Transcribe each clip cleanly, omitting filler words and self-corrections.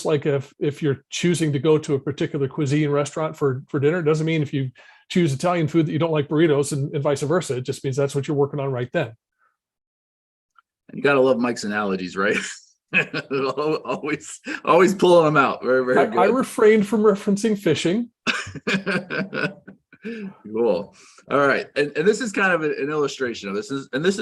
like if you're choosing to go to a particular cuisine restaurant for dinner, it doesn't mean if you choose Italian food that you don't like burritos, and vice versa. It just means that's what you're working on right then. You gotta love Mike's analogies, right? always pulling them out. Very, very good. I refrained from referencing fishing. Cool. All right, and this is kind of an illustration of this. This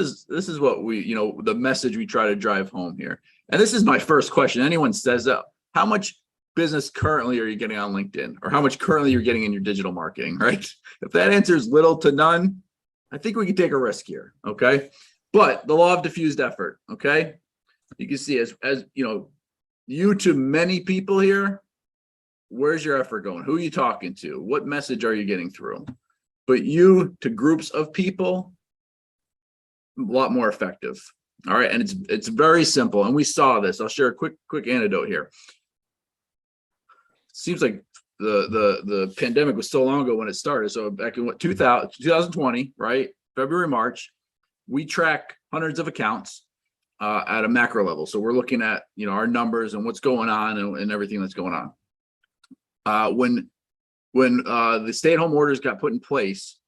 is what we, the message we try to drive home here. And this is my first question. Anyone says that, how much business currently are you getting on LinkedIn, or how much currently you're getting in your digital marketing, right? If that answer is little to none, I think we can take a risk here, okay? But the law of diffused effort, okay? You can see as you to many people here, where's your effort going? Who are you talking to? What message are you getting through? But you to groups of people, a lot more effective. All right, and it's very simple. And we saw this. I'll share a quick anecdote here. Seems like the pandemic was so long ago when it started. So back in 2020, right? February, March, we track hundreds of accounts at a macro level. So we're looking at our numbers and what's going on and everything that's going on. When the stay-at-home orders got put in place,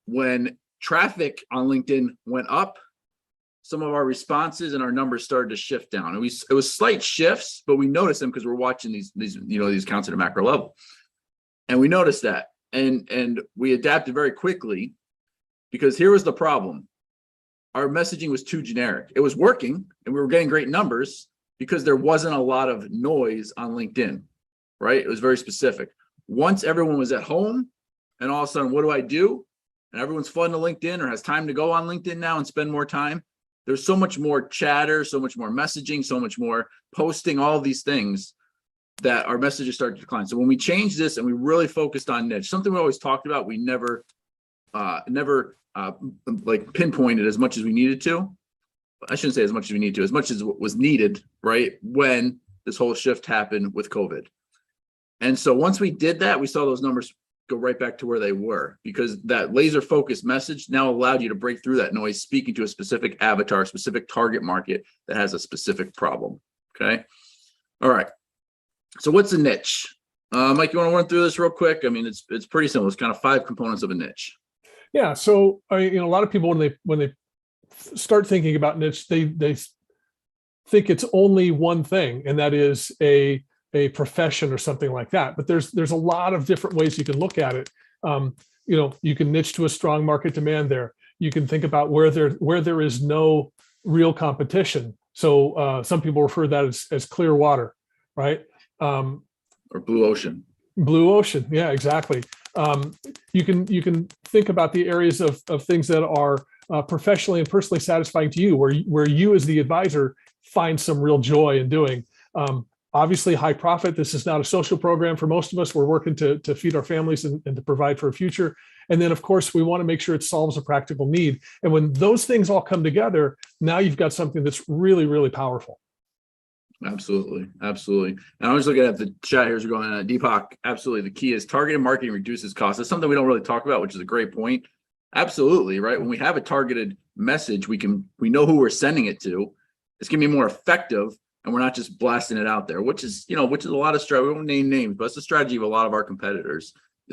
when traffic on LinkedIn went up, some of our responses and our numbers started to shift down. And it was slight shifts, but we noticed them because we're watching these accounts at a macro level. And we noticed that. And we adapted very quickly, because here was the problem. Our messaging was too generic. It was working and we were getting great numbers because there wasn't a lot of noise on LinkedIn, right? It was very specific. Once everyone was at home and all of a sudden, what do I do? And everyone's flooding to LinkedIn or has time to go on LinkedIn now and spend more time. There's so much more chatter, so much more messaging, so much more posting, all of these things, that our messages started to decline. So when we changed this and we really focused on niche, something we always talked about, we never like pinpointed as much as we needed to. I shouldn't say as much as we need to, as much as was needed, right? When this whole shift happened with COVID. And so once we did that, we saw those numbers go right back to where they were, because that laser focused message now allowed you to break through that noise, speaking to a specific avatar, specific target market that has a specific problem. Okay. All right. So what's a niche? Mike, you want to run through this real quick? I mean, it's pretty simple. It's kind of 5 components of a niche. Yeah. So a lot of people, when they start thinking about niche, they think it's only one thing, and that is a profession or something like that. But there's a lot of different ways you can look at it. You can niche to a strong market demand there. You can think about where there is no real competition. So some people refer to that as clear water, right? Or blue ocean. Blue ocean. Yeah, exactly. You can think about the areas of things that are professionally and personally satisfying to you, where you as the advisor find some real joy in doing. Obviously, high profit. This is not a social program for most of us. We're working to feed our families and to provide for a future. And then, of course, we want to make sure it solves a practical need. And when those things all come together, now you've got something that's really, really powerful. Absolutely. And I was looking at the chat here as we're going on. Deepak, absolutely. The key is targeted marketing reduces costs. That's something we don't really talk about, which is a great point. Absolutely, right? When we have a targeted message, we know who we're sending it to. It's going to be more effective, and we're not just blasting it out there, which is a lot of strategy. We won't name names, but it's the strategy of a lot of our competitors.